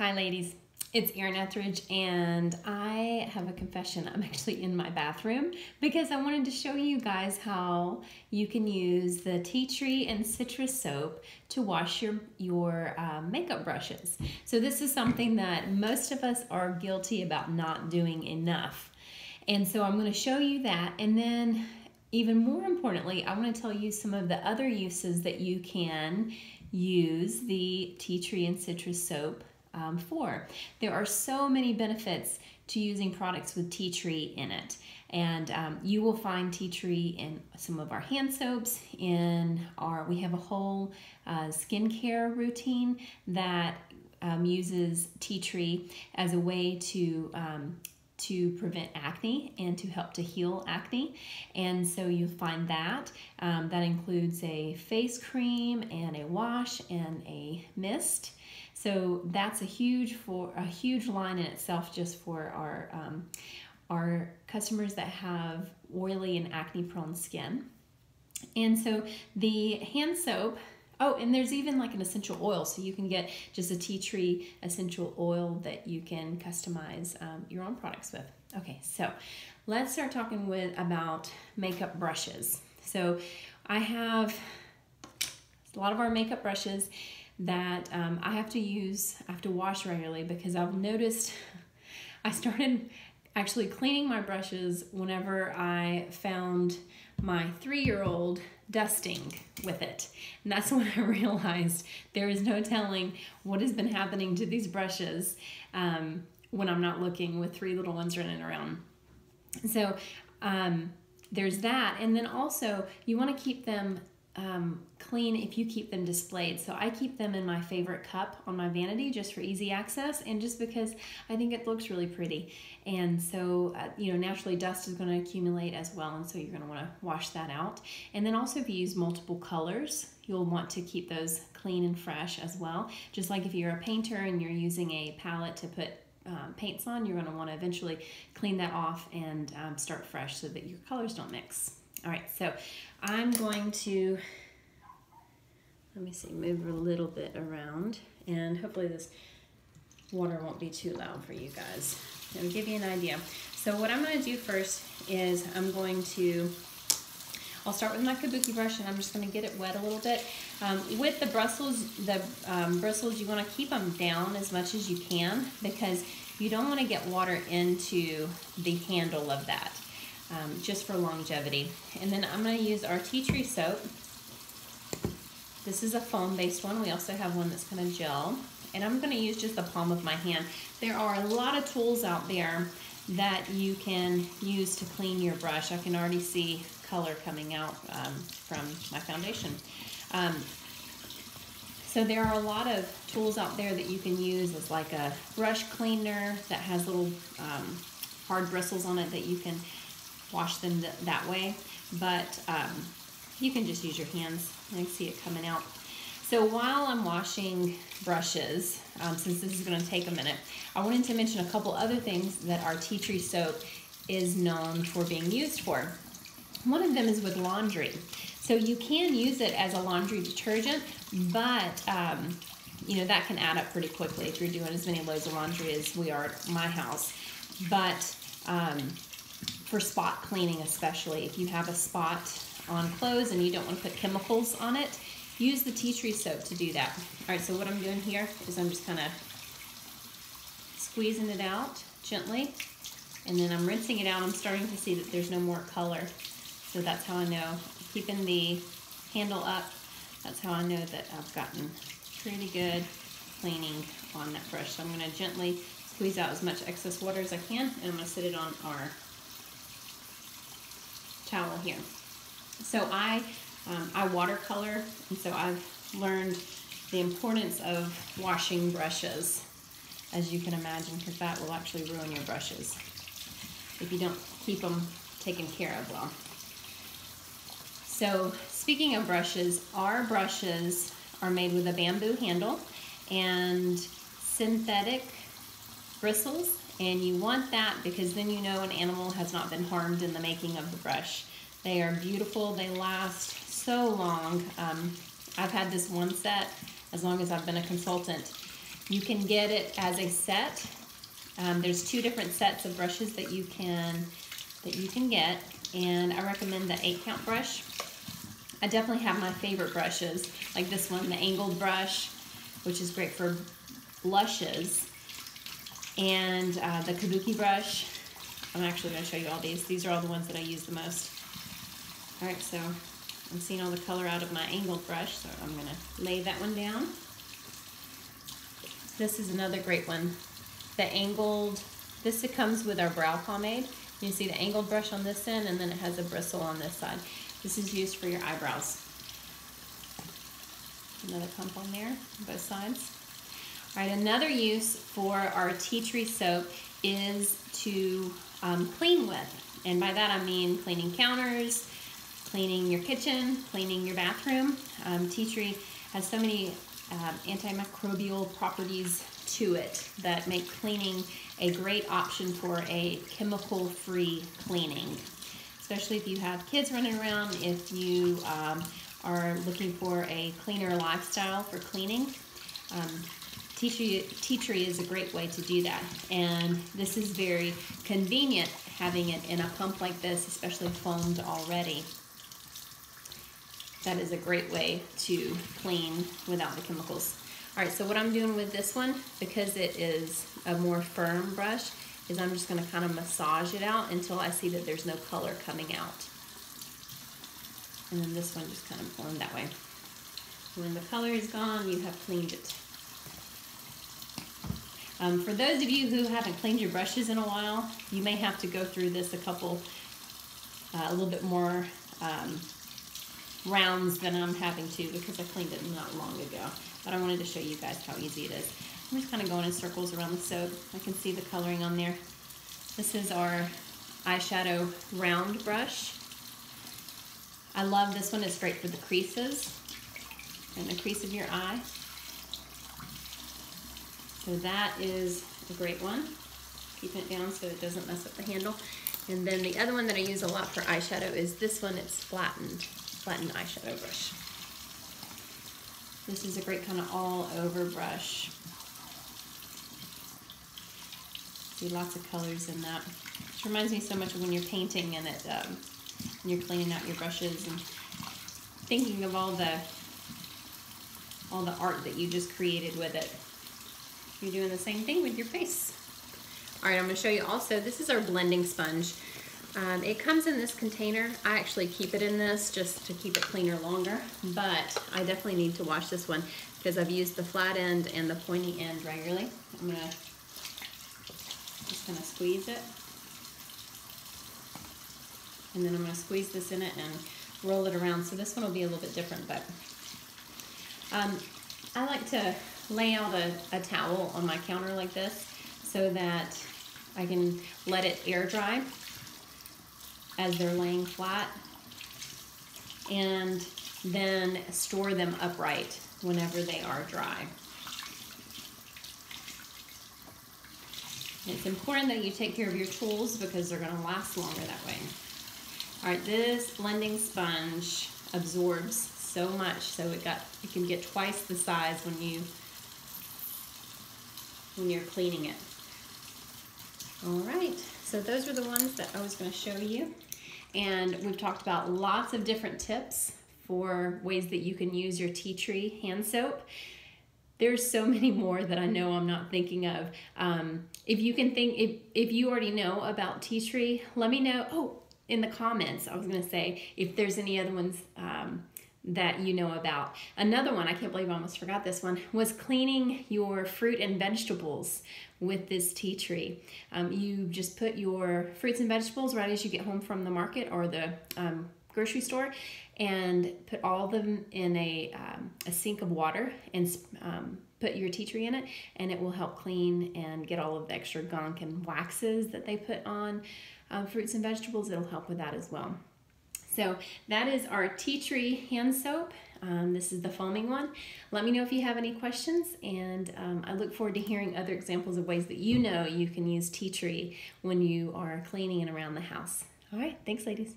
Hi ladies, it's Erin Etheridge and I have a confession. I'm actually in my bathroom because I wanted to show you guys how you can use the tea tree and citrus soap to wash your makeup brushes. So this is something that most of us are guilty about not doing enough. And so I'm going to show you that, and then even more importantly, I want to tell you some of the other uses that you can use the tea tree and citrus soap for. There are so many benefits to using products with tea tree in it, and you will find tea tree in some of our hand soaps. We have a whole skincare routine that uses tea tree as a way to prevent acne and to help to heal acne. And so you'll find that. That includes a face cream and a wash and a mist. So that's a huge line in itself just for our customers that have oily and acne prone skin. And so the hand soap, oh, and there's even like an essential oil, so you can get just a tea tree essential oil that you can customize your own products with. Okay, so let's start talking about makeup brushes. So I have a lot of our makeup brushes that I have to wash regularly because I've noticed I started actually cleaning my brushes whenever I found my 3-year-old dusting with it. And that's when I realized there is no telling what has been happening to these brushes when I'm not looking with 3 little ones running around. So there's that. And then also you want to keep them clean if you keep them displayed. So I keep them in my favorite cup on my vanity just for easy access, and just because I think it looks really pretty. And so naturally dust is going to accumulate as well, and so you're going to want to wash that out. And then also if you use multiple colors, you'll want to keep those clean and fresh as well. Just like if you're a painter and you're using a palette to put paints on, you're going to want to eventually clean that off and start fresh so that your colors don't mix. All right, so I'm going to, move a little bit around, and hopefully this water won't be too loud for you guys. Let me give you an idea. So what I'm going to do first is I'll start with my kabuki brush, and I'm just going to get it wet a little bit. With the bristles, you want to keep them down as much as you can because you don't want to get water into the handle of that. Just for longevity. And then I'm going to use our tea tree soap. This is a foam-based one. We also have one that's kind of gel. And I'm going to use just the palm of my hand. There are a lot of tools out there that you can use to clean your brush. I can already see color coming out from my foundation. So there are a lot of tools out there that you can use as like a brush cleaner that has little hard bristles on it that you can wash them that way, but you can just use your hands. I see it coming out. So while I'm washing brushes, since this is going to take a minute, I wanted to mention a couple other things that our tea tree soap is known for being used for. One of them is with laundry. So you can use it as a laundry detergent, but that can add up pretty quickly if you're doing as many loads of laundry as we are at my house. But for spot cleaning especially, if you have a spot on clothes and you don't want to put chemicals on it, use the tea tree soap to do that. All right, so what I'm doing here is I'm just kind of squeezing it out gently, and then I'm rinsing it out. I'm starting to see that there's no more color, so that's how I know. Keeping the handle up, that's how I know that I've gotten pretty good cleaning on that brush. So I'm going to gently squeeze out as much excess water as I can, and I'm going to sit it on our towel here. So I watercolor, and so I've learned the importance of washing brushes, as you can imagine, because that will actually ruin your brushes if you don't keep them taken care of well. So speaking of brushes, our brushes are made with a bamboo handle and synthetic bristles. And you want that because then you know an animal has not been harmed in the making of the brush. They are beautiful. They last so long. I've had this one set as long as I've been a consultant. You can get it as a set. There's 2 different sets of brushes that you can get, and I recommend the 8-count brush. I definitely have my favorite brushes, like this one, the angled brush, which is great for blushes, and the kabuki brush. I'm actually going to show you all these. These are all the ones that I use the most. All right, so I'm seeing all the color out of my angled brush, so I'm going to lay that one down. This is another great one. The angled, this comes with our brow pomade. You see the angled brush on this end, and then it has a bristle on this side. This is used for your eyebrows. Another pump on there, on both sides. All right, another use for our tea tree soap is to clean with. And by that I mean cleaning counters, cleaning your kitchen, cleaning your bathroom. Tea tree has so many antimicrobial properties to it that make cleaning a great option for a chemical-free cleaning. Especially if you have kids running around, if you are looking for a cleaner lifestyle for cleaning. Tea tree is a great way to do that, and this is very convenient having it in a pump like this, especially foamed already. That is a great way to clean without the chemicals. All right, so what I'm doing with this one, because it is a more firm brush, is I'm just going to kind of massage it out until I see that there's no color coming out. And then this one just kind of going that way. When the color is gone, you have cleaned it. For those of you who haven't cleaned your brushes in a while, you may have to go through this a little bit more rounds than I'm having to, because I cleaned it not long ago. But I wanted to show you guys how easy it is. I'm just kind of going in circles around the soap. I can see the coloring on there. This is our eyeshadow round brush. I love this one. It's great for the creases and the crease of your eye. So that is a great one. Keeping it down so it doesn't mess up the handle. And then the other one that I use a lot for eyeshadow is this one. It's flattened eyeshadow brush. This is a great kind of all-over brush. See lots of colors in that. Which reminds me so much of when you're painting and when you're cleaning out your brushes and thinking of all the art that you just created with it. You're doing the same thing with your face. All right, I'm going to show you also, this is our blending sponge. It comes in this container. I actually keep it in this just to keep it cleaner longer, but I definitely need to wash this one because I've used the flat end and the pointy end regularly. I'm just gonna squeeze it. And then I'm gonna squeeze this in it and roll it around. So this one will be a little bit different, but I like to lay out a towel on my counter like this so that I can let it air dry as they're laying flat, and then store them upright whenever they are dry. It's important that you take care of your tools because they're going to last longer that way. All right, this blending sponge absorbs so much, so it can get twice the size when you're cleaning it. All right, so those are the ones that I was going to show you. And we've talked about lots of different tips for ways that you can use your tea tree hand soap. There's so many more that I know I'm not thinking of. If you already know about tea tree, let me know. Oh, in the comments, I was going to say if there's any other ones that you know about. Another one, I can't believe I almost forgot this one, was cleaning your fruit and vegetables with this tea tree. You just put your fruits and vegetables right as you get home from the market or the grocery store, and put all of them in a sink of water and put your tea tree in it, and it will help clean and get all of the extra gunk and waxes that they put on fruits and vegetables. It'll help with that as well. So that is our tea tree hand soap. This is the foaming one. Let me know if you have any questions, and I look forward to hearing other examples of ways that you know you can use tea tree when you are cleaning and around the house. All right, thanks ladies.